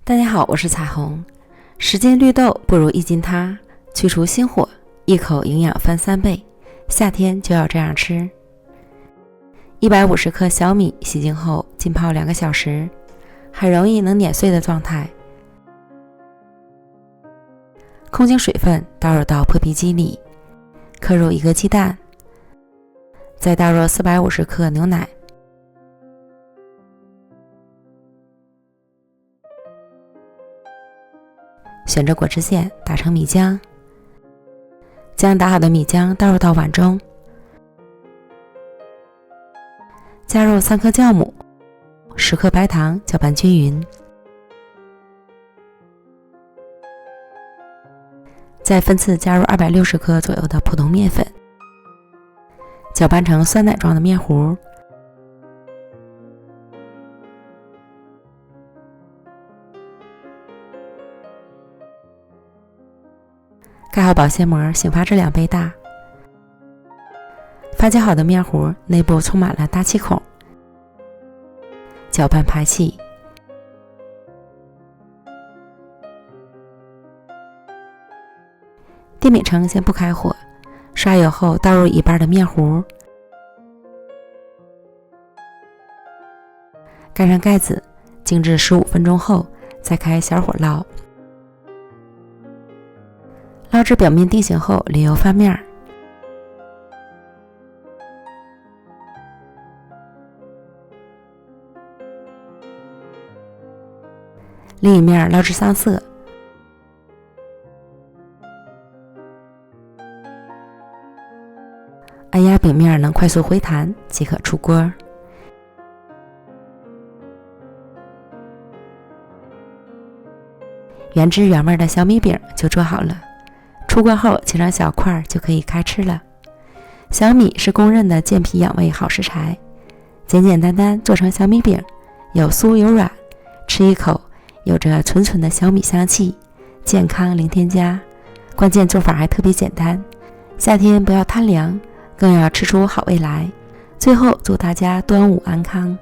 大家好，我是彩虹。10斤绿豆不如1斤它，去除心火，一口营养翻3倍，夏天就要这样吃。150克小米洗净后浸泡2个小时，很容易能碾碎的状态。控净水分，倒入到破壁机里，刻入1个鸡蛋，再倒入450克牛奶，选着果汁线打成米浆，将打好的米浆倒入到碗中，加入3颗酵母，10克白糖，搅拌均匀，再分次加入260克左右的普通面粉，搅拌成酸奶状的面糊。盖好保鲜膜，醒发至2倍大。发酵好的面糊内部充满了大气孔，搅拌排气。电饼铛先不开火，刷油后倒入1半的面糊，盖上盖子，静置15分钟后再开小火捞。捞至表面定型后，淋油翻面。另一面捞至上色。按压饼面能快速回弹即可出锅。原汁原味的小米饼就做好了。出锅后切成小块就可以开吃了。小米是公认的健脾养胃好食材，简简单单做成小米饼，有酥有软，吃一口有着纯纯的小米香气，健康零添加。关键做法还特别简单，夏天不要贪凉，更要吃出好味来。最后祝大家端午安康。